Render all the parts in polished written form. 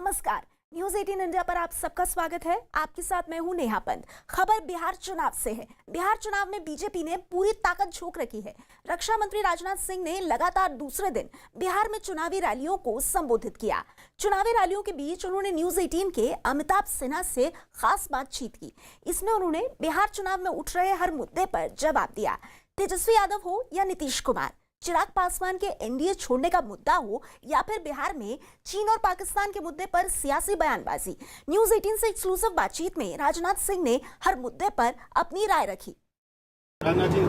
नमस्कार, news 18 India पर आप सबका स्वागत है। आपके साथ मैं हूं नेहा पंत। खबर बिहार चुनाव से है। बिहार चुनाव में बीजेपी ने पूरी ताकत झोंक रखी है। रक्षा मंत्री राजनाथ सिंह ने लगातार दूसरे दिन बिहार में चुनावी रैलियों को संबोधित किया। चुनावी रैलियों के बीच उन्होंने न्यूज 18 के अमिताभ सिन्हा से खास बातचीत की। इसमें उन्होंने बिहार चुनाव में उठ रहे हर मुद्दे पर जवाब दिया। तेजस्वी यादव हो या नीतीश कुमार, चिराग पासवान के एनडीए छोड़ने का मुद्दा हो या फिर बिहार में चीन और पाकिस्तान के मुद्दे पर सियासी बयानबाजी, न्यूज 18 से एक्सक्लूसिव बातचीत में राजनाथ सिंह ने हर मुद्दे पर अपनी राय रखी। राजनाथ जी,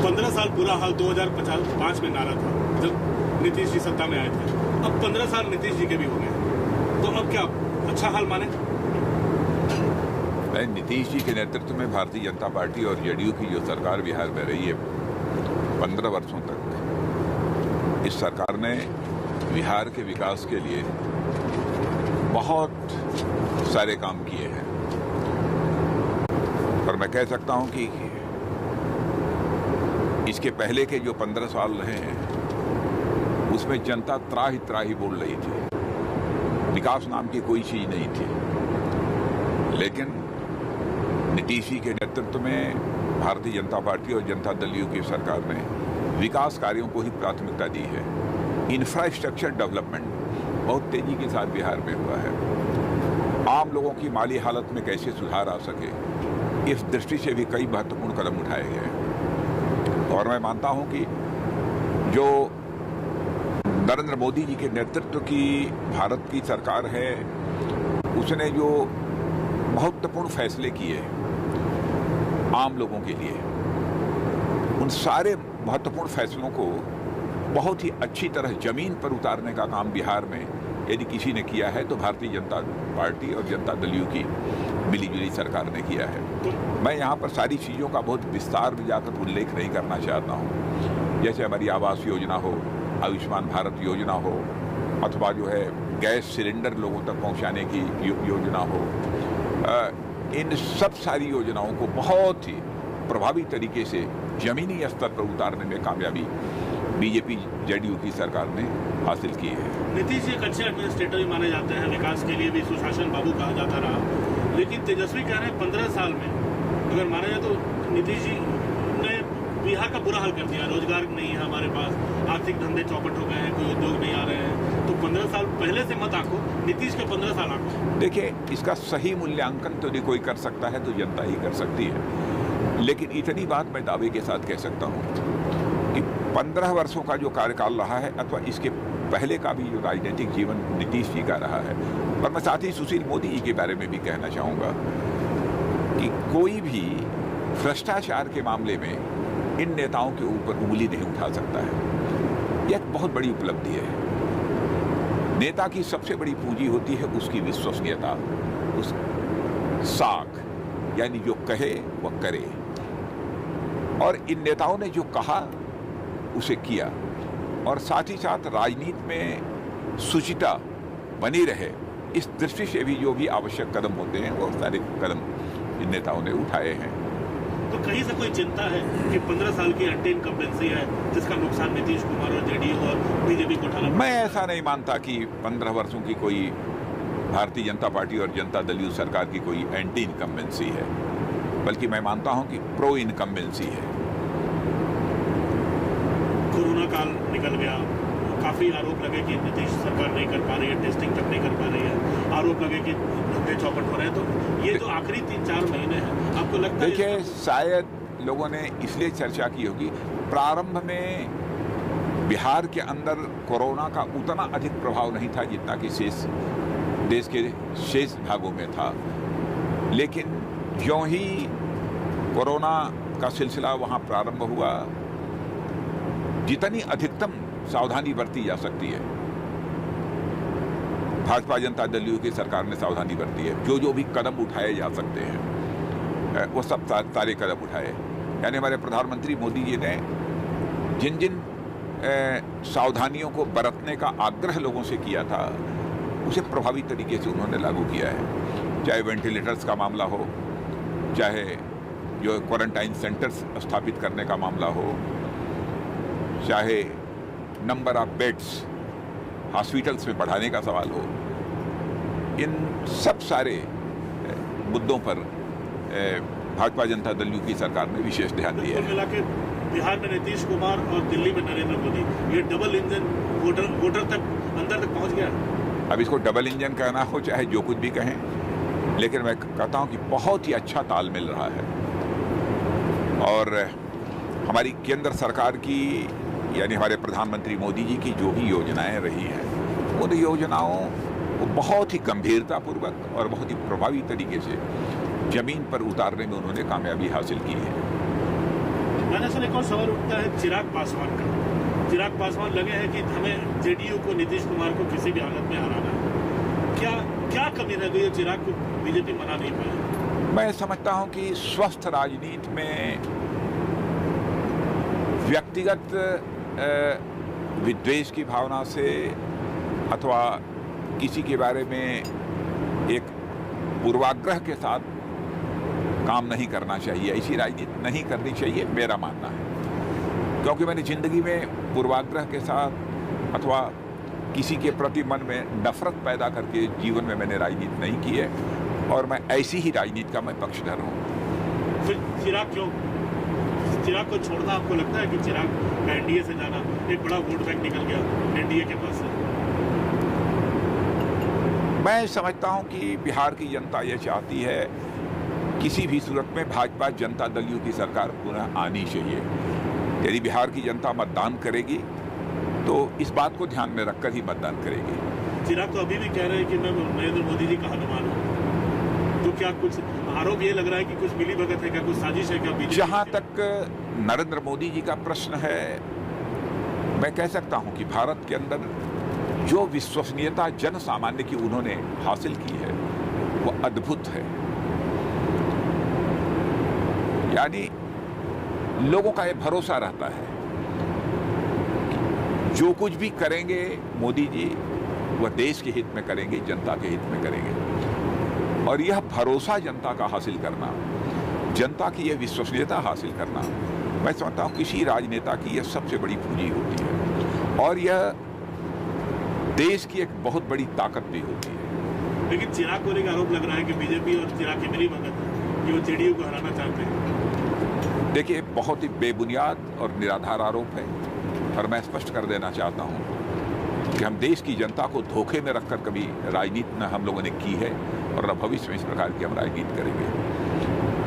15 साल बुरा हाल 2005 में नारा था जब नीतीश जी सत्ता में आए थे। अब 15 साल नीतीश जी के भी हो गए, तो अब क्या अच्छा हाल माने? नीतीश जी के नेतृत्व में भारतीय जनता पार्टी और जेडीयू की जो सरकार बिहार में रही है 15 वर्षों तक, इस सरकार ने बिहार के विकास के लिए बहुत सारे काम किए हैं। और मैं कह सकता हूं कि इसके पहले के जो 15 साल रहे हैं उसमें जनता त्राही त्राही बोल रही थी, विकास नाम की कोई चीज नहीं थी। लेकिन नीतीश जी के नेतृत्व में भारतीय जनता पार्टी और जनता दल यू की सरकार ने विकास कार्यों को ही प्राथमिकता दी है। इंफ्रास्ट्रक्चर डेवलपमेंट बहुत तेजी के साथ बिहार में हुआ है। आम लोगों की माली हालत में कैसे सुधार आ सके, इस दृष्टि से भी कई महत्वपूर्ण कदम उठाए गए। और मैं मानता हूं कि जो नरेंद्र मोदी जी के नेतृत्व की भारत की सरकार है, उसने जो महत्वपूर्ण फैसले किए आम लोगों के लिए, उन सारे महत्वपूर्ण फैसलों को बहुत ही अच्छी तरह जमीन पर उतारने का काम बिहार में यदि किसी ने किया है तो भारतीय जनता पार्टी और जनता दल यू की मिलीजुली सरकार ने किया है। मैं यहाँ पर सारी चीज़ों का बहुत विस्तार में जाकर उल्लेख नहीं करना चाहता हूँ। जैसे हमारी आवास योजना हो, आयुष्मान भारत योजना हो, अथवा जो है गैस सिलेंडर लोगों तक पहुँचाने की योजना हो, इन सब सारी योजनाओं को बहुत ही प्रभावी तरीके से जमीनी स्तर पर उतारने में कामयाबी बीजेपी जेडीयू की सरकार ने हासिल की है। नीतीश जी एक अच्छे एडमिनिस्ट्रेटर भी माने जाते हैं, विकास के लिए भी सुशासन बाबू कहा जाता रहा। लेकिन तेजस्वी कह रहे हैं 15 साल में अगर माना जाए तो नीतीश जी ने बिहार का बुरा हाल कर दिया। रोजगार नहीं है हमारे पास, आर्थिक धंधे चौपट हो गए हैं, कोई उद्योग नहीं आ रहे हैं। तो 15 साल पहले से मत आंको, नीतीश के 15 साल आंको। देखिए, इसका सही मूल्यांकन तो नहीं कोई कर सकता है, तो जनता ही कर सकती है। लेकिन इतनी बात मैं दावे के साथ कह सकता हूँ कि 15 वर्षों का जो कार्यकाल रहा है अथवा इसके पहले का भी जो राजनीतिक जीवन नीतीश जी का रहा है, और मैं साथ ही सुशील मोदी जी के बारे में भी कहना चाहूँगा कि कोई भी भ्रष्टाचार के मामले में इन नेताओं के ऊपर उंगली नहीं उठा सकता है। यह एक बहुत बड़ी उपलब्धि है। नेता की सबसे बड़ी पूंजी होती है उसकी विश्वसनीयता, उस साख, यानी जो कहे वह करे। और इन नेताओं ने जो कहा उसे किया, और साथ ही साथ राजनीति में शुचिता बनी रहे, इस दृष्टि से भी जो भी आवश्यक कदम होते हैं वो सारे कदम इन नेताओं ने उठाए हैं। तो कहीं से कोई चिंता है कि 15 साल की एंटी इनकम्बेंसी है जिसका नुकसान नीतीश कुमार और जेडीयू और बीजेपी को उठाना? मैं ऐसा नहीं मानता कि 15 वर्षों की कोई भारतीय जनता पार्टी और जनता दल यू सरकार की कोई एंटी इनकम्बेंसी है, बल्कि मैं मानता हूं कि प्रो इनकम्बेंसी है। कोरोना काल निकल गया, काफी आरोप लगे कि नीतीश सरकार नहीं कर पा रही है, टेस्टिंग तक नहीं कर पा रही है, आरोप लगे कि धंधे चौपट हो रहे हैं। तो ये जो आखिरी 3-4 महीने हैं, आपको लगता है? देखिए, शायद लोगों ने इसलिए चर्चा की होगी, प्रारंभ में बिहार के अंदर कोरोना का उतना अधिक प्रभाव नहीं था जितना कि देश के शेष भागों में था। लेकिन ज्यों ही कोरोना का सिलसिला वहाँ प्रारंभ हुआ, जितनी अधिकतम सावधानी बरती जा सकती है, भाजपा जनता दल यू की सरकार ने सावधानी बरती है। जो भी कदम उठाए जा सकते हैं वो सब सारे कदम उठाए। यानी हमारे प्रधानमंत्री मोदी जी ने जिन जिन सावधानियों को बरतने का आग्रह लोगों से किया था, उसे प्रभावी तरीके से उन्होंने लागू किया है। चाहे वेंटिलेटर्स का मामला हो, चाहे जो क्वारंटाइन सेंटर्स स्थापित करने का मामला हो, चाहे नंबर ऑफ बेड्स हॉस्पिटल्स में बढ़ाने का सवाल हो, इन सब सारे मुद्दों पर भाजपा जनता दल यू की सरकार ने विशेष ध्यान दिया कुल है। मिला के बिहार में नीतीश कुमार और दिल्ली में नरेंद्र मोदी, ये डबल इंजन वोटर तक अंदर तक पहुंच गया। अब इसको डबल इंजन कहना हो चाहे जो कुछ भी कहें, लेकिन मैं कहता हूं कि बहुत ही अच्छा तालमेल रहा है। और हमारी केंद्र सरकार की यानी हमारे प्रधानमंत्री मोदी जी की जो भी योजनाएं रही हैं, उन योजनाओं को बहुत ही गंभीरतापूर्वक और बहुत ही प्रभावी तरीके से जमीन पर उतारने में उन्होंने कामयाबी हासिल की है। मैंने सर एक और सवाल उठता है चिराग पासवान का। चिराग पासवान लगे हैं कि हमें जेडीयू को, नीतीश कुमार को किसी भी हालत में हराना है। क्या कमी रह गई है चिराग को बीजेपी मना नहीं पाई? मैं समझता हूं कि स्वस्थ राजनीति में व्यक्तिगत विद्वेष की भावना से अथवा किसी के बारे में एक पूर्वाग्रह के साथ काम नहीं करना चाहिए, ऐसी राजनीति नहीं करनी चाहिए, मेरा मानना है। क्योंकि मैंने जिंदगी में पूर्वाग्रह के साथ अथवा किसी के प्रति मन में नफरत पैदा करके जीवन में मैंने राजनीति नहीं की है, और मैं ऐसी ही राजनीति का मैं पक्षधर हूँ। फिर चिराग को छोड़ना आपको लगता है कि चिराग का एनडीए से जाना, एक बड़ा वोट बैंक निकल गया एनडीए के पास से? मैं समझता हूं कि बिहार की जनता ये चाहती है किसी भी सूरत में भाजपा जनता दल यू की सरकार पुनः आनी चाहिए। यदि बिहार की जनता मतदान करेगी तो इस बात को ध्यान में रखकर ही मतदान करेगी। चिराग तो अभी भी कह रहे हैं कि मैं नरेंद्र मोदी जी का हनुमान हूँ, तो क्या कुछ आरोप ये लग रहा है कि कुछ मिली भगत है क्या, कुछ साजिश है क्या बीजेपी? जहां तक नरेंद्र मोदी जी का प्रश्न है, मैं कह सकता हूं कि भारत के अंदर जो विश्वसनीयता जन सामान्य की उन्होंने हासिल की है वो अद्भुत है। यानी लोगों का ये भरोसा रहता है जो कुछ भी करेंगे मोदी जी वह देश के हित में करेंगे, जनता के हित में करेंगे। और यह भरोसा जनता का हासिल करना, जनता की यह विश्वसनीयता हासिल करना, मैं समझता हूं किसी राजनेता की यह सबसे बड़ी पूंजी होती है और यह देश की एक बहुत बड़ी ताकत भी होती है। लेकिन चिराग को लेकर आरोप लग रहा है कि बीजेपी और चिराग की मिली भगत है कि वो जेडीयू को हराना चाहते हैं। देखिए, बहुत ही बेबुनियाद और निराधार आरोप है और मैं स्पष्ट कर देना चाहता हूं कि हम देश की जनता को धोखे में रखकर कभी राजनीति न हम लोगों ने की है और न भविष्य में इस प्रकार की हम राजनीति करेंगे।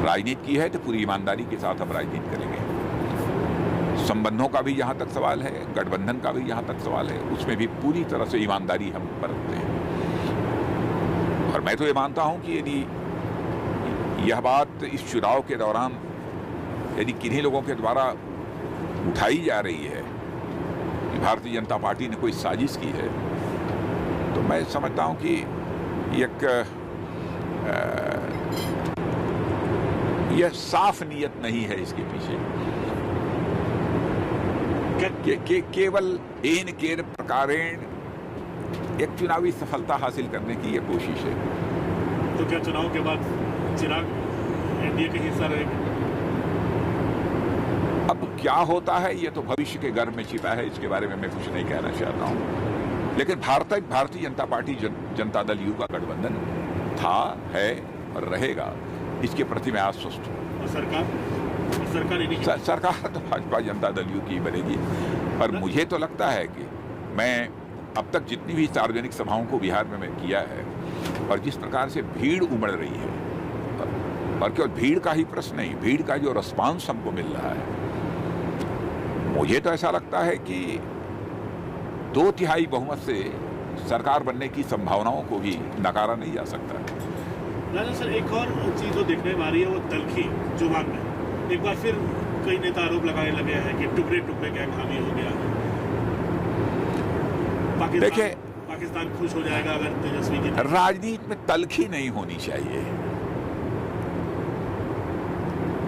राजनीति की है तो पूरी ईमानदारी के साथ हम राजनीति करेंगे। संबंधों का भी जहां तक सवाल है, गठबंधन का भी जहां तक सवाल है, उसमें भी पूरी तरह से ईमानदारी हम बरतते हैं। और मैं तो ये मानता हूं कि यदि यह बात इस चुनाव के दौरान यदि किन्हीं लोगों के द्वारा उठाई जा रही है कि भारतीय जनता पार्टी ने कोई साजिश की है, तो मैं समझता हूं कि यह साफ नीयत नहीं है इसके पीछे, केवल एन केर प्रकारेण एक चुनावी सफलता हासिल करने की यह कोशिश है। तो क्या चुनाव के बाद चिराग एनडीए का हिस्सा रहेगा? अब क्या होता है ये तो भविष्य के गर्भ में छिपा है, इसके बारे में मैं कुछ नहीं कहना चाहता हूं। लेकिन भारतीय जनता पार्टी जनता दल यू का गठबंधन था, है और रहेगा, इसके प्रति मैं आश्वस्त हूं। और सरकार तो भाजपा जनता दल यू की बनेगी। और मुझे तो लगता है कि मैं अब तक जितनी भी सार्वजनिक सभाओं को बिहार में मैं किया है और जिस प्रकार से भीड़ उमड़ रही है, और केवल भीड़ का ही प्रश्न नहीं, भीड़ का जो रिस्पांस हमको मिल रहा है, मुझे तो ऐसा लगता है कि 2/3 बहुमत से सरकार बनने की संभावनाओं को भी नकारा नहीं जा सकता। राजा सर, एक और चीज जो देखने में आ रही है वो तलखी जुबान में एक बार फिर कई नेता आरोप लगाने लगे हैं कि टुकड़े टुकड़े गैंग हावी हो गया है। पाकिस्तान खुश हो जाएगा अगर तेजस्वी की राजनीति में तलखी नहीं होनी चाहिए।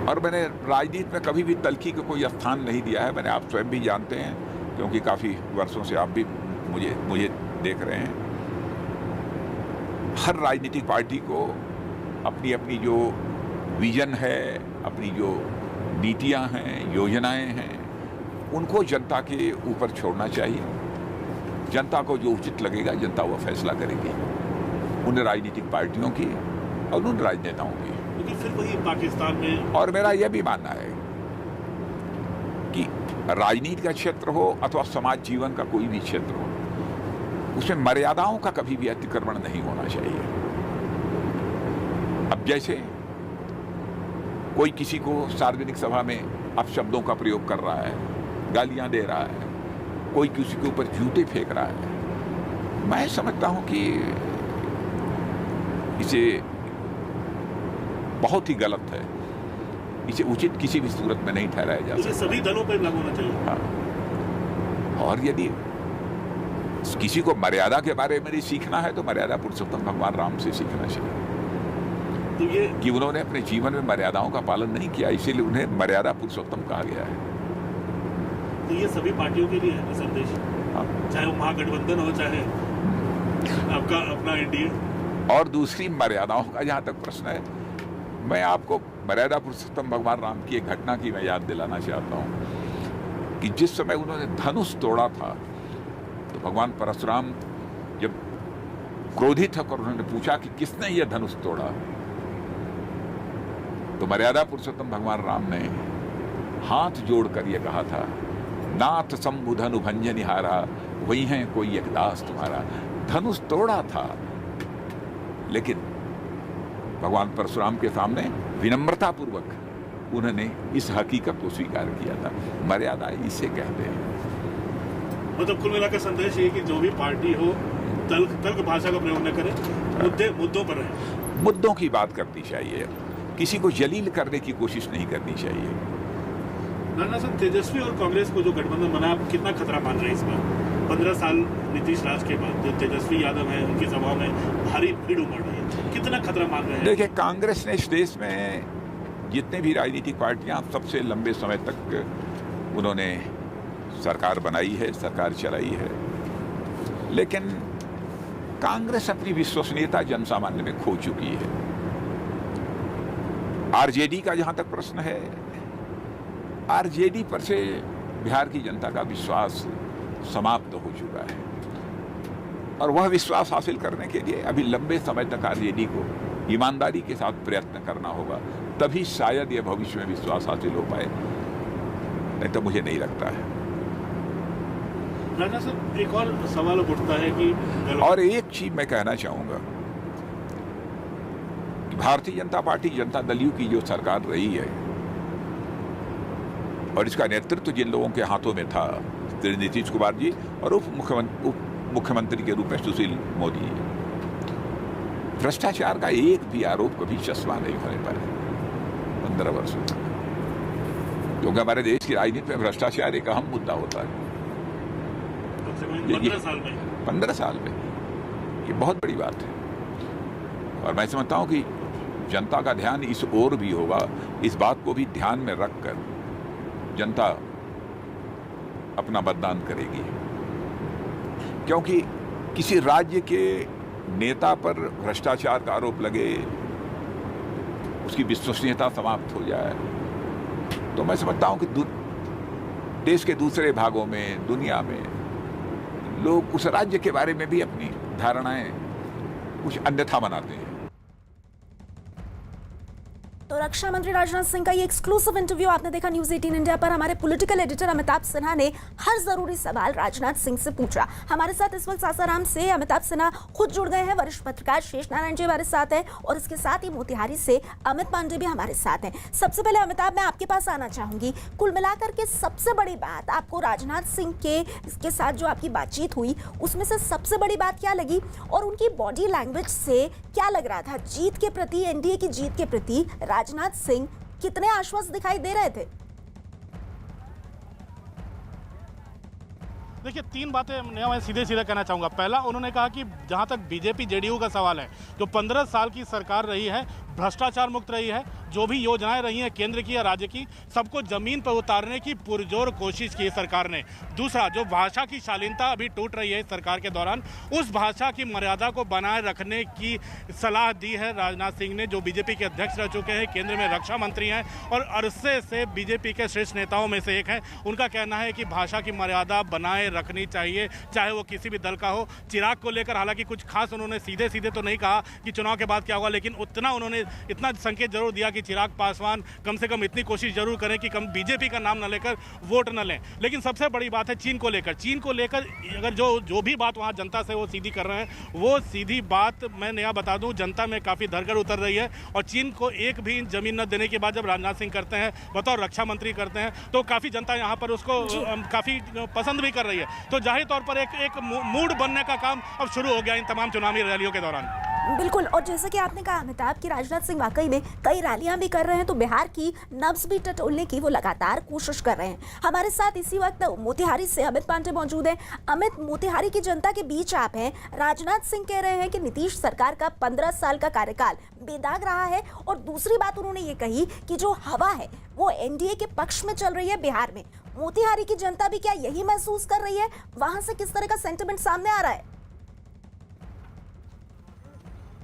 और मैंने राजनीति में कभी भी तलखी को कोई स्थान नहीं दिया है। मैंने, आप स्वयं भी जानते हैं क्योंकि काफ़ी वर्षों से आप भी मुझे देख रहे हैं। हर राजनीतिक पार्टी को अपनी अपनी जो विजन है, अपनी जो नीतियां हैं, योजनाएं हैं, उनको जनता के ऊपर छोड़ना चाहिए। जनता को जो उचित लगेगा जनता वो फैसला करेगी। उन राजनीतिक पार्टियों की और उन राजनेताओं की। क्योंकि फिर वही पाकिस्तान में और मेरा यह भी मानना है कि राजनीति का क्षेत्र हो अथवा समाज जीवन का कोई भी क्षेत्र हो, उसमें मर्यादाओं का कभी भी अतिक्रमण नहीं होना चाहिए। अब जैसे कोई किसी को सार्वजनिक सभा में अपशब्दों का प्रयोग कर रहा है, गालियां दे रहा है, कोई किसी के ऊपर जूते फेंक रहा है, मैं समझता हूं कि इसे बहुत ही गलत है, इसे उचित किसी भी सूरत में नहीं ठहराया जा इसे सकता। सभी दलों पर लागू होना चाहिए। हाँ। और यदि किसी को मर्यादा के बारे में सीखना है तो मर्यादा पुरुषोत्तम भगवान राम से सीखना चाहिए। तो ये कि उन्होंने अपने जीवन में मर्यादाओं का पालन नहीं किया, इसीलिए उन्हें मर्यादा पुरुषोत्तम कहा गया है। तो ये सभी पार्टियों के लिए है संदेश, हाँ। चाहे वो महागठबंधन हो चाहे आपका अपना एनडीए। और दूसरी मर्यादाओं का जहाँ तक प्रश्न है, मैं आपको मर्यादा पुरुषोत्तम भगवान राम की एक घटना की मैं याद दिलाना चाहता हूँ कि जिस समय उन्होंने धनुष तोड़ा था तो भगवान परशुराम जब क्रोधित होकर उन्होंने पूछा कि किसने यह धनुष तोड़ा, तो मर्यादा पुरुषोत्तम भगवान राम ने हाथ जोड़कर यह कहा था, नाथ संबुधनु भंजनिहारा, वही है कोई एक दास तुम्हारा। धनुष तोड़ा था, लेकिन भगवान परशुराम के सामने विनम्रता पूर्वक उन्होंने इस हकीकत को स्वीकार किया था। मर्यादा इसे कहते हैं। मतलब कुल मिलाकर संदेश ये कि जो भी पार्टी हो तल्ख भाषा का प्रयोग न करे, मुद्दों पर रहे, मुद्दों की बात करनी चाहिए, किसी को जलील करने की कोशिश नहीं करनी चाहिए। नाना साहब, तेजस्वी और कांग्रेस को जो गठबंधन बना, आप कितना खतरा मान रहे हैं इस बार? 15 साल नीतीश राज के बाद जो तेजस्वी यादव है, उनकी सभाओं में भारी भीड़ उमड़ रही है, कितना खतरा मान रहे हैं? देखिए, कांग्रेस ने इस देश में जितने भी राजनीतिक पार्टियां सबसे लंबे समय तक उन्होंने सरकार बनाई है, सरकार चलाई है, लेकिन कांग्रेस अपनी विश्वसनीयता जनसामान्य में खो चुकी है। आरजेडी का जहां तक प्रश्न है, आरजेडी पर से बिहार की जनता का विश्वास समाप्त हो चुका है और वह विश्वास हासिल करने के लिए अभी लंबे समय तक आरजेडी को ईमानदारी के साथ प्रयत्न करना होगा, तभी शायद यह भविष्य में विश्वास हासिल हो पाए, नहीं तो मुझे नहीं लगता है। राजा साहब, एक और सवाल उठता है कि और एक चीज मैं कहना चाहूंगा कि भारतीय जनता पार्टी जनता दल की जो सरकार रही है और इसका नेतृत्व जिन लोगों के हाथों में था, नीतीश कुमार जी और उप मुख्यमंत्री के रूप में सुशील मोदी जी, भ्रष्टाचार का एक भी आरोप कभी चश्मा नहीं होने पाया 15 वर्षों तक, क्योंकि हमारे देश की राजनीति में भ्रष्टाचार एक अहम मुद्दा होता है। 15 साल में ये बहुत बड़ी बात है और मैं समझता हूं कि जनता का ध्यान इस ओर भी होगा, इस बात को भी ध्यान में रखकर जनता अपना मतदान करेगी, क्योंकि किसी राज्य के नेता पर भ्रष्टाचार का आरोप लगे, उसकी विश्वसनीयता समाप्त हो जाए, तो मैं समझता हूं कि देश के दूसरे भागों में, दुनिया में लोग उस राज्य के बारे में भी अपनी धारणाएं कुछ अन्यथा बनाते हैं। तो रक्षा मंत्री राजनाथ सिंह का ये एक्सक्लूसिव इंटरव्यू आपने देखा न्यूज़ 18 इंडिया पर। हमारे पॉलिटिकल एडिटर अमिताभ सिन्हा ने हर जरूरी सवाल राजनाथ सिंह से पूछा। हमारे साथ इस वक्त सासाराम से अमिताभ सिन्हा खुद जुड़ गए हैं, वरिष्ठ पत्रकार शेष नारायण जी हमारे साथ हैं और इसके साथ ही मोतिहारी से अमित पांडे भी हमारे साथ हैं। सबसे पहले अमिताभ, मैं आपके पास आना चाहूंगी, कुल मिलाकर के सबसे बड़ी बात आपको राजनाथ सिंह के साथ जो आपकी बातचीत हुई उसमें से सबसे बड़ी बात क्या लगी और उनकी बॉडी लैंग्वेज से क्या लग रहा था? जीत के प्रति, एनडीए की जीत के प्रति राजनाथ सिंह कितने आश्वस्त दिखाई दे रहे थे? देखिए, 3 बातें मैं सीधे सीधे कहना चाहूँगा। पहला, उन्होंने कहा कि जहाँ तक बीजेपी जेडीयू का सवाल है, जो 15 साल की सरकार रही है भ्रष्टाचार मुक्त रही है, जो भी योजनाएं रही हैं केंद्र की या राज्य की, सबको जमीन पर उतारने की पुरजोर कोशिश की है सरकार ने। दूसरा, जो भाषा की शालीनता अभी टूट रही है सरकार के दौरान, उस भाषा की मर्यादा को बनाए रखने की सलाह दी है राजनाथ सिंह ने, जो बीजेपी के अध्यक्ष रह चुके हैं, केंद्र में रक्षा मंत्री हैं और अरसे से बीजेपी के श्रेष्ठ नेताओं में से एक हैं। उनका कहना है कि भाषा की मर्यादा बनाए रखनी चाहिए, चाहे वो किसी भी दल का हो। चिराग को लेकर हालांकि कुछ खास उन्होंने सीधे सीधे तो नहीं कहा कि चुनाव के बाद क्या होगा, लेकिन उन्होंने इतना संकेत जरूर दिया कि चिराग पासवान कम से कम इतनी कोशिश जरूर करें कि कम बीजेपी का नाम न लेकर वोट न लें। लेकिन सबसे बड़ी बात है चीन को लेकर अगर जो भी बात वहाँ जनता से वो सीधी कर रहे हैं, वो सीधी बात मैं नया बता दूं, जनता में काफ़ी धरकर उतर रही है। और चीन को एक भी जमीन न देने के बाद जब राजनाथ सिंह करते हैं, बतौर रक्षा मंत्री करते हैं, तो काफ़ी जनता यहाँ पर उसको काफ़ी पसंद भी कर रही है। तो जाहिर तौर पर एक मूड बनने का काम अब शुरू हो गया इन तमाम चुनावी रैलियों के दौरान। बिल्कुल, और जैसे कि आपने कहा अमिताभ कि राजनाथ सिंह वाकई में कई रैलियां भी कर रहे हैं, तो बिहार की नब्ज भी टटोलने की वो लगातार कोशिश कर रहे हैं। हमारे साथ इसी वक्त मोतिहारी से अमित पांडे मौजूद हैं। अमित, मोतिहारी की जनता के बीच आप हैं। राजनाथ सिंह कह रहे हैं कि नीतीश सरकार का 15 साल का कार्यकाल बेदाग रहा है, और दूसरी बात उन्होंने ये कही कि जो हवा है वो एनडीए के पक्ष में चल रही है बिहार में। मोतिहारी की जनता भी क्या यही महसूस कर रही है? वहां से किस तरह का सेंटिमेंट सामने आ रहा है?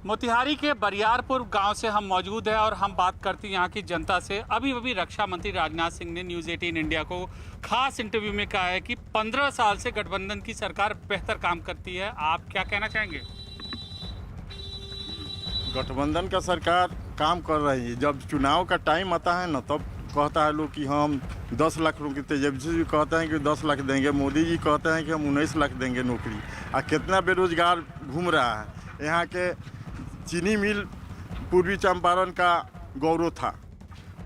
मोतिहारी के बरियारपुर गांव से हम मौजूद हैं और हम बात करते हैं यहाँ की जनता से। अभी रक्षा मंत्री राजनाथ सिंह ने न्यूज़ 18 इंडिया को खास इंटरव्यू में कहा है कि 15 साल से गठबंधन की सरकार बेहतर काम करती है। आप क्या कहना चाहेंगे? गठबंधन का सरकार काम कर रही है। जब चुनाव का टाइम आता है ना, तब कहता है लोग कि हम 10 लाख नौकरी, तेजस्वी जी कहते हैं कि 10 लाख देंगे, मोदी जी कहते हैं कि हम 19 लाख देंगे नौकरी। और कितना बेरोजगार घूम रहा है। यहाँ के चीनी मिल पूर्वी चंपारण का गौरव था,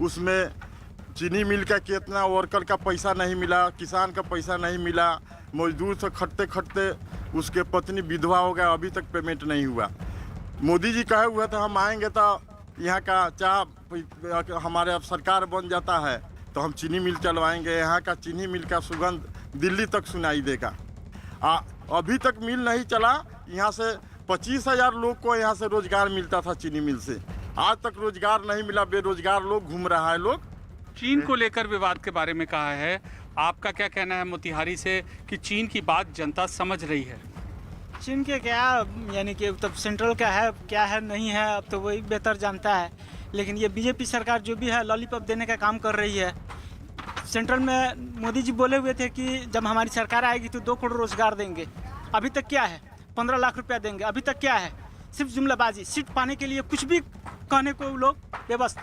उसमें चीनी मिल का कितना वर्कर का पैसा नहीं मिला, किसान का पैसा नहीं मिला, मजदूर से खटते खटते उसके पत्नी विधवा हो गया, अभी तक पेमेंट नहीं हुआ। मोदी जी कहे हुए थे हम आएंगे तो यहाँ का चाह हमारे अब सरकार बन जाता है तो हम चीनी मिल चलवाएंगे, यहाँ का चीनी मिल का सुगंध दिल्ली तक सुनाई देगा। अभी तक मिल नहीं चला। यहाँ से 25,000 लोग को यहाँ से रोजगार मिलता था चीनी मिल से, आज तक रोजगार नहीं मिला। बेरोजगार लोग घूम रहा है। लोग चीन को लेकर विवाद के बारे में कहा है, आपका क्या कहना है मोतिहारी से कि चीन की बात जनता समझ रही है? चीन के क्या, यानी कि तब सेंट्रल का है क्या है नहीं है, अब तो वही बेहतर जानता है। लेकिन ये बीजेपी सरकार जो भी है लॉलीपॉप देने का काम कर रही है। सेंट्रल में मोदी जी बोले हुए थे कि जब हमारी सरकार आएगी तो 2 करोड़ रोजगार देंगे। अभी तक क्या है? 15 लाख रुपया देंगे। अभी तक क्या है? सिर्फ जुमलाबाजी। सीट पाने के लिए कुछ भी कहने को लोग बेबस।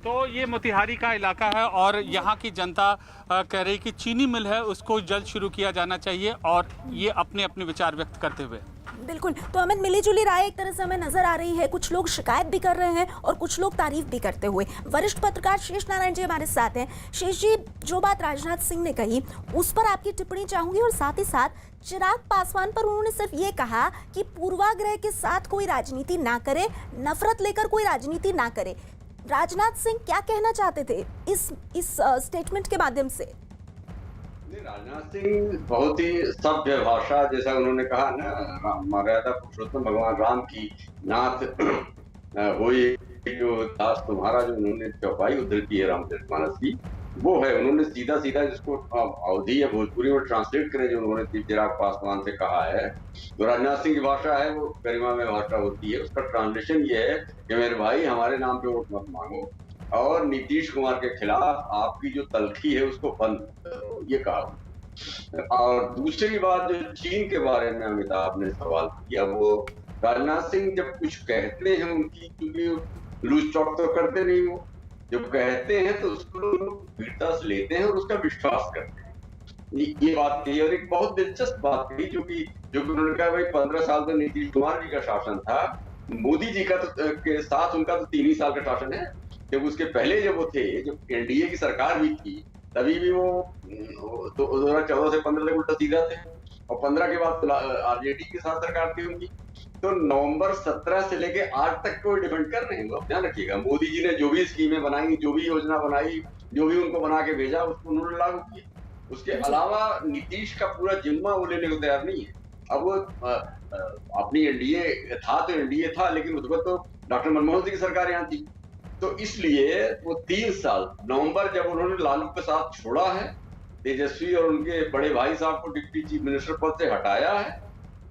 तो ये मोतिहारी का इलाका है और यहाँ की जनता कह रही कि चीनी मिल है उसको जल्द शुरू किया जाना चाहिए, और ये अपने अपने विचार व्यक्त करते हुए। बिल्कुल, तो अमित, मिली जुली राय एक तरह से हमें नजर आ रही है। कुछ लोग शिकायत भी कर रहे हैं और कुछ लोग तारीफ भी करते हुए। वरिष्ठ पत्रकार शेष नारायण जी हमारे साथ हैं। शेष जी, जो बात राजनाथ सिंह ने कही उस पर आपकी टिप्पणी चाहूंगी, और साथ ही साथ चिराग पासवान पर उन्होंने सिर्फ ये कहा कि पूर्वाग्रह के साथ कोई राजनीति ना करे, नफरत लेकर कोई राजनीति ना करे। राजनाथ सिंह क्या कहना चाहते थे इस स्टेटमेंट के माध्यम से? राजनाथ सिंह बहुत ही सभ्य भाषा, जैसा उन्होंने कहा ना, मर्यादा पुरुषोत्तम भगवान राम की नाथ हुई जो दास तुम्हारा, जो उन्होंने चौपाई उद्धर की है रामचरितमानस की, वो है। उन्होंने सीधा सीधा जिसको अवधी या भोजपुरी में ट्रांसलेट करें जो उन्होंने चिराग पासवान से कहा है, तो राजनाथ सिंह की भाषा है वो गरिमा में भाषा होती है। उसका ट्रांसलेशन ये है कि मेरे भाई हमारे नाम पे वोट मत मांगो और नीतीश कुमार के खिलाफ आपकी जो तलखी है उसको बंद करो, ये कहा। और दूसरी बात जो चीन के बारे में अमिताभ ने सवाल किया, वो राजनाथ सिंह जब कुछ कहते हैं उनकी क्योंकि लूज टॉक तो करते नहीं, वो जब कहते हैं तो उसको लोग गंभीरता से लेते हैं और उसका विश्वास करते हैं। ये बात कही, और एक बहुत दिलचस्प बात कही जो कि उन्होंने कहा भाई 15 साल तो नीतीश कुमार जी का शासन था, मोदी जी का तो के साथ उनका तो 3 ही साल का शासन है। जब उसके पहले जब वो थे, जब एनडीए की सरकार भी थी, तभी भी वो 2014 से 15 तक उल्टा सीधा थे, और 15 के बाद आरजेडी के साथ सरकार थी उनकी। तो नवंबर 17 से लेके आज तक कोई डिपेंड कर रहे हैं। आप ध्यान रखिएगा, मोदी जी ने जो भी स्कीमें बनाई, जो भी योजना बनाई, जो भी उनको बना के भेजा, उसको उन्होंने लागू किया। उसके अलावा नीतीश का पूरा जिम्मा वो लेने को तैयार नहीं है। अब वो अपनी एनडीए था तो एनडीए था, लेकिन उस वक्त तो डॉक्टर मनमोहन सिंह की सरकार यहाँ थी, तो इसलिए वो 3 साल नवंबर जब उन्होंने लालू के साथ छोड़ा है, तेजस्वी और उनके बड़े भाई साहब को डिप्टी चीफ मिनिस्टर पद से हटाया है,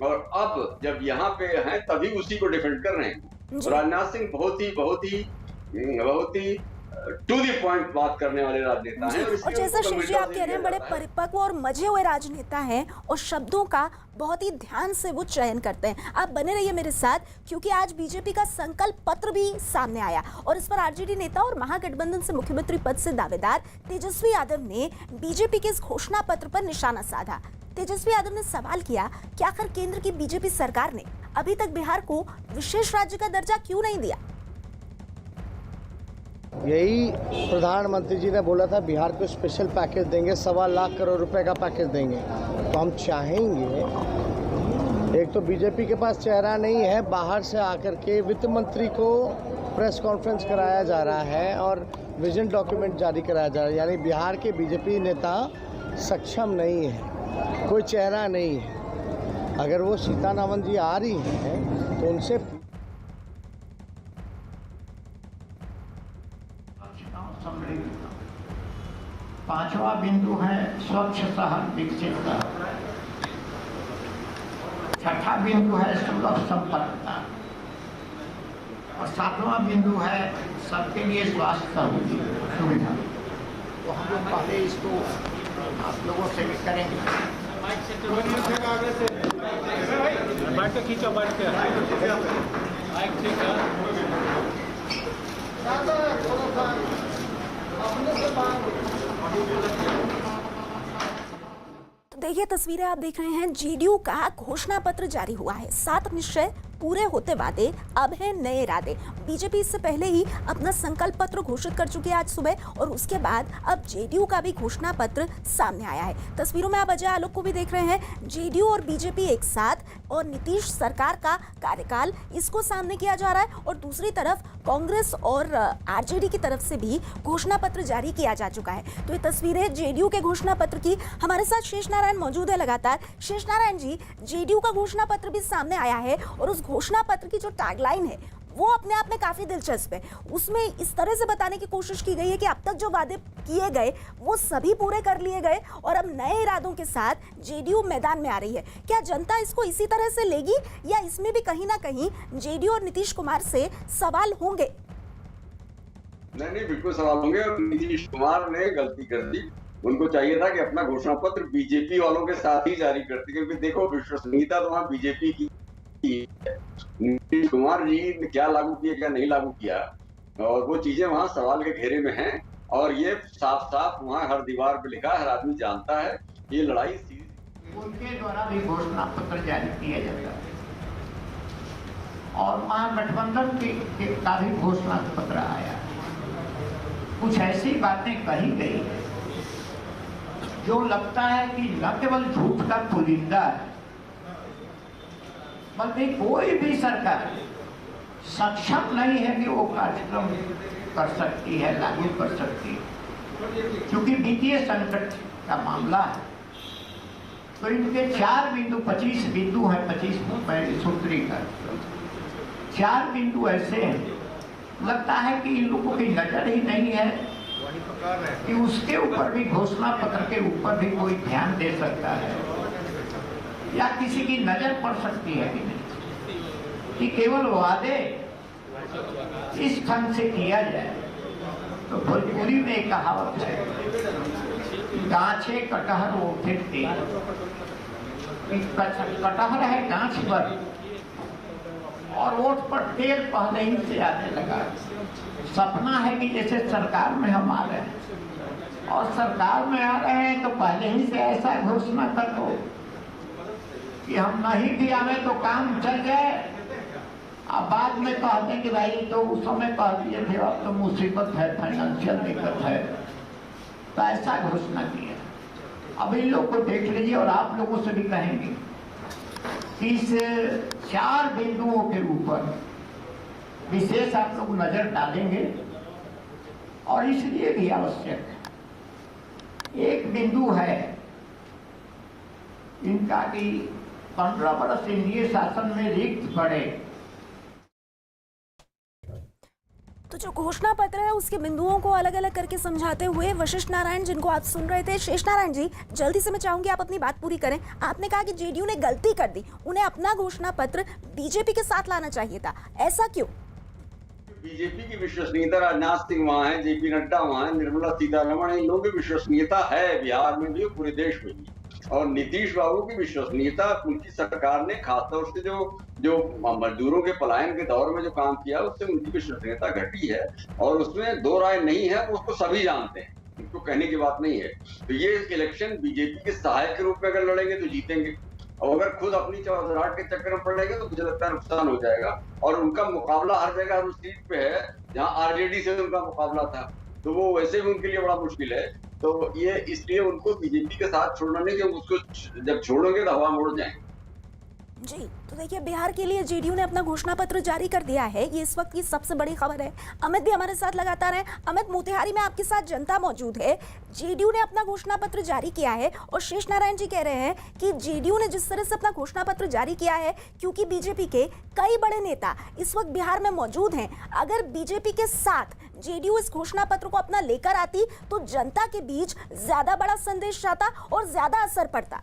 और अब जब यहाँ पे हैं तभी उसी को डिफेंड कर रहे हैं। राजनाथ सिंह बहुत ही टू द पॉइंट बात करने वाले राजनेता हैं। और जैसा शेष जी आप कह रहे हैं, बड़े परिपक्व और मजे हुए राजनेता हैं और शब्दों का बहुत ही ध्यान से वो चयन करते हैं। आप बने रहिए मेरे साथ, क्योंकि आज बीजेपी का संकल्प पत्र भी सामने आया और इस पर आरजेडी नेता और महागठबंधन से मुख्यमंत्री पद से दावेदार तेजस्वी यादव ने बीजेपी के इस घोषणा पत्र पर निशाना साधा। तेजस्वी यादव ने सवाल किया कि आखिर केंद्र की बीजेपी सरकार ने अभी तक बिहार को विशेष राज्य का दर्जा क्यों नहीं दिया। यही प्रधानमंत्री जी ने बोला था बिहार को स्पेशल पैकेज देंगे, 1.25 लाख करोड़ रुपए का पैकेज देंगे। तो हम चाहेंगे, एक तो बीजेपी के पास चेहरा नहीं है, बाहर से आकर के वित्त मंत्री को प्रेस कॉन्फ्रेंस कराया जा रहा है और विजन डॉक्यूमेंट जारी कराया जा रहा है, यानी बिहार के बीजेपी नेता सक्षम नहीं है, कोई चेहरा नहीं है। अगर वो सीतारामन जी आ रही हैं तो उनसे 5वां बिंदु है स्वच्छ शहर विकसित शहर। 6ठा बिंदु है सुलभ संपन्नता और 7वां बिंदु है सबके लिए स्वास्थ्य सुविधा। तो हम लोग पहले इसको आप लोगों से भी करेंगे। तो देखिए तस्वीरें आप देख रहे हैं, जेडीयू का घोषणा पत्र जारी हुआ है। 7 निश्चय पूरे होते वादे, अब है नए इरादे। बीजेपी इससे पहले ही अपना संकल्प पत्र घोषित कर चुकी है आज सुबह, और उसके बाद अब जेडीयू का भी घोषणा पत्र सामने आया है। तस्वीरों में आप अजय आलोक को भी देख रहे हैं। जेडीयू और बीजेपी एक साथ, और नीतीश सरकार का कार्यकाल इसको सामने किया जा रहा है, और दूसरी तरफ कांग्रेस और आरजेडी की तरफ से भी घोषणा पत्र जारी किया जा चुका है। तो ये तस्वीरें जेडीयू के घोषणा पत्र की। हमारे साथ शेष नारायण मौजूद है लगातार। शेष नारायण जी, जेडीयू का घोषणा पत्र भी सामने आया है और उस घोषणा पत्र की जो टैगलाइन है वो अपने आप में काफी दिलचस्प है। उसमें इस तरह से बताने की कोशिश की गई है कि अब तक जो वादे किए गए वो सभी पूरे कर लिए गए और अब नए इरादों के साथ जेडीयू मैदान में आ रही है। क्या जनता इसको इसी तरह से लेगी, या इसमें भी कहीं ना कहीं जेडीयू और नीतीश कुमार से सवाल होंगे? नहीं, बिल्कुल सवाल होंगे। और नीतीश कुमार ने गलती कर दी। उनको चाहिए था कि अपना घोषणा पत्र बीजेपी वालों के साथ ही जारी करते, क्योंकि देखो विश्वसनीयता तो वहाँ बीजेपी की। नीतीश कुमार जी ने क्या लागू किया, क्या नहीं लागू किया, और वो चीजें वहाँ सवाल के घेरे में हैं। और ये साफ साफ वहाँ हर दीवार पे लिखा, हर आदमी जानता है ये लड़ाई उनके द्वारा भी घोषणा पत्र जारी किया जाता है और महागठबंधन का भी घोषणा पत्र आया। कुछ ऐसी बातें कही गई जो लगता है कि न केवल झूठ का पुलिंदा है, बल्कि कोई भी सरकार सक्षम नहीं है कि वो कार्यक्रम कर सकती है, लागू कर सकती है। क्योंकि वित्तीय संकट का मामला है तो इनके 4 बिंदु 25 बिंदु हैं, 25 सूत्री का 4 बिंदु ऐसे हैं, लगता है कि इन लोगों की नजर ही नहीं है कि उसके ऊपर भी, घोषणा पत्र के ऊपर भी कोई ध्यान दे सकता है या किसी की नजर पड़ सकती है कि नहीं, कि केवल वादे इस ढंग से किया जाए। तो भोजपुरी में एक कहावत है, गाछे कटहर वो फिरती, कटहर है गाछ पर और वोट पर तेल पहले ही से आने लगा। सपना है कि जैसे सरकार में हम आ रहे हैं और सरकार में आ रहे हैं तो पहले ही से ऐसा घोषणा कर दो कि हम नहीं भी आवे तो काम चल जाए। अब बाद में कहते कि भाई तो उस समय कह दिए थे, अब तो मुसीबत है, फाइनेंशियल दिक्कत है, तो ऐसा घोषणा किया। अब इन लोग को देख लीजिए और आप लोगों से भी कहेंगे कि इस 4 बिंदुओं के ऊपर विशेष आप लोग नजर डालेंगे और इसलिए भी आवश्यक है। एक बिंदु है इनका कि 15 वर्ष एनडीए शासन में रिक्त पड़े। तो जो घोषणा पत्र है उसके बिंदुओं को अलग अलग करके समझाते हुए वशिष्ठ नारायण, जिनको आप सुन रहे थे, शेष नारायण जी जल्दी से मैं चाहूंगी आप अपनी बात पूरी करें। आपने कहा कि जेडीयू ने गलती कर दी, उन्हें अपना घोषणा पत्र बीजेपी के साथ लाना चाहिए था, ऐसा क्यों? बीजेपी की विश्वसनीयता, राजनाथ सिंह वहां है, जेपी नड्डा वहां है, निर्मला सीतारमण, इन लोगों की विश्वसनीयता है बिहार में भी, पूरे देश में भी। और नीतीश बाबू की विश्वसनीयता उनकी सरकार ने खासतौर से जो मजदूरों के पलायन के दौर में जो काम किया उससे उनकी विश्वसनीयता घटी है, और उसमें दो राय नहीं है, उसको सभी जानते हैं, उनको कहने की बात नहीं है। तो ये इलेक्शन बीजेपी के सहायक के रूप में अगर लड़ेंगे तो जीतेंगे, और अगर खुद अपनी चौधराहट के चक्कर में पड़ेंगे तो मुझे लगता है नुकसान हो जाएगा। और उनका मुकाबला हर जगह हर उस सीट पे है जहां आरजेडी से उनका मुकाबला था, तो वो वैसे भी उनके लिए बड़ा मुश्किल है। तो ये इसलिए उनको बीजेपी के साथ छोड़ना नहीं, कि उसको जब छोड़ोगे तो हवा मोड़ जाएंगे। जी, तो देखिए बिहार के लिए जेडीयू ने अपना घोषणा पत्र जारी कर दिया है, ये इस वक्त की सबसे बड़ी खबर है। अमित भी हमारे साथ लगातार हैं। अमित, मोतिहारी में आपके साथ जनता मौजूद है, जेडीयू ने अपना घोषणा पत्र जारी किया है और शेष नारायण जी कह रहे हैं कि जेडीयू ने जिस तरह से अपना घोषणा पत्र जारी किया है, क्योंकि बीजेपी के कई बड़े नेता इस वक्त बिहार में मौजूद हैं, अगर बीजेपी के साथ जेडीयू इस घोषणा पत्र को अपना लेकर आती तो जनता के बीच ज्यादा बड़ा संदेश जाता और ज्यादा असर पड़ता।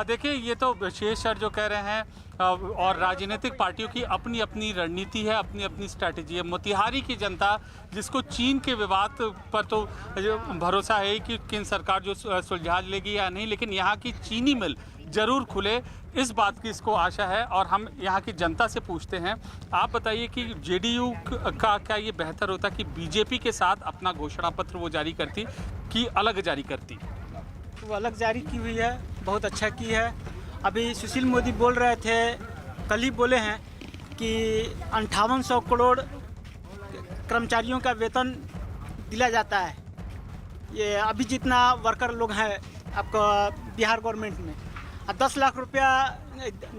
देखिए, ये तो शेष सर जो कह रहे हैं और राजनीतिक पार्टियों की अपनी अपनी रणनीति है, अपनी अपनी स्ट्रैटेजी है। मोतिहारी की जनता जिसको चीन के विवाद पर तो भरोसा है कि केंद्र सरकार जो सुलझा लेगी या नहीं, लेकिन यहाँ की चीनी मिल जरूर खुले, इस बात की इसको आशा है। और हम यहाँ की जनता से पूछते हैं, आप बताइए कि जेडीयू का क्या ये बेहतर होता कि बीजेपी के साथ अपना घोषणा पत्र वो जारी करती कि अलग जारी करती? वो अलग जारी की हुई है, बहुत अच्छा की है। अभी सुशील मोदी बोल रहे थे, कल ही बोले हैं कि 5800 करोड़ कर्मचारियों का वेतन दिया जाता है। ये अभी जितना वर्कर लोग हैं आपका बिहार गवर्नमेंट में, 10 लाख रुपया,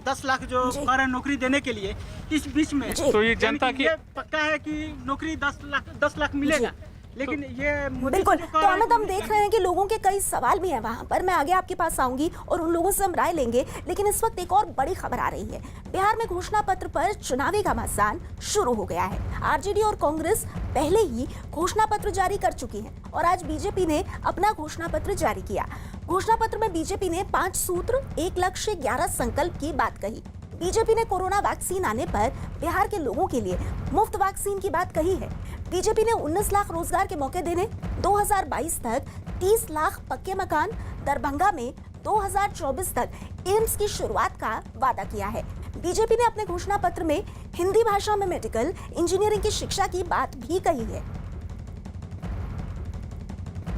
10 लाख जो कर रहे नौकरी देने के लिए, इस बीच में तो ये जनता की पक्का है कि नौकरी 10 लाख मिलेगा। लेकिन ये बिल्कुल, तो अमित हम देख रहे हैं कि लोगों के कई सवाल भी हैं वहां पर, मैं आगे आपके पास आऊंगी और उन लोगों से हम राय लेंगे। लेकिन इस वक्त एक और बड़ी खबर आ रही है, बिहार में घोषणा पत्र पर चुनावी घमासान शुरू हो गया है। आरजेडी और कांग्रेस पहले ही घोषणा पत्र जारी कर चुकी है और आज बीजेपी ने अपना घोषणा पत्र जारी किया। घोषणा पत्र में बीजेपी ने 5 सूत्र, 1 लक्ष्य, 11 संकल्प की बात कही। बीजेपी ने कोरोना वैक्सीन आने पर बिहार के लोगों के लिए मुफ्त वैक्सीन की बात कही है। बीजेपी ने 19 लाख रोजगार के मौके देने, 2022 तक 30 लाख पक्के मकान, दरभंगा में 2024 तक एम्स की शुरुआत का वादा किया है। बीजेपी ने अपने घोषणा पत्र में हिंदी भाषा में मेडिकल इंजीनियरिंग की शिक्षा की बात भी कही है।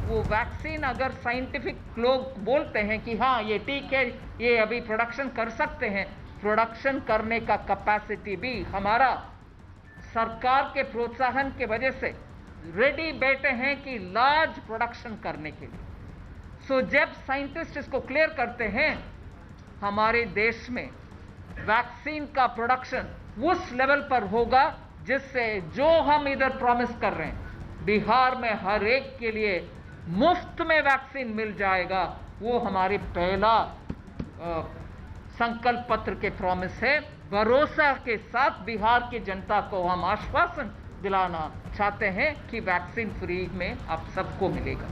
वो वैक्सीन अगर साइंटिफिक लोग बोलते हैं कि हाँ ये ठीक है, ये अभी प्रोडक्शन कर सकते हैं, प्रोडक्शन करने का कैपेसिटी भी हमारा सरकार के प्रोत्साहन के वजह से रेडी बैठे हैं कि लार्ज प्रोडक्शन करने के लिए। सो जब साइंटिस्ट इसको क्लियर करते हैं, हमारे देश में वैक्सीन का प्रोडक्शन उस लेवल पर होगा जिससे जो हम इधर प्रॉमिस कर रहे हैं, बिहार में हर एक के लिए मुफ्त में वैक्सीन मिल जाएगा, वो हमारे पहला संकल्प पत्र के प्रॉमिस है। भरोसा के साथ बिहार की जनता को हम आश्वासन दिलाना चाहते हैं कि वैक्सीन फ्री में आप सबको मिलेगा।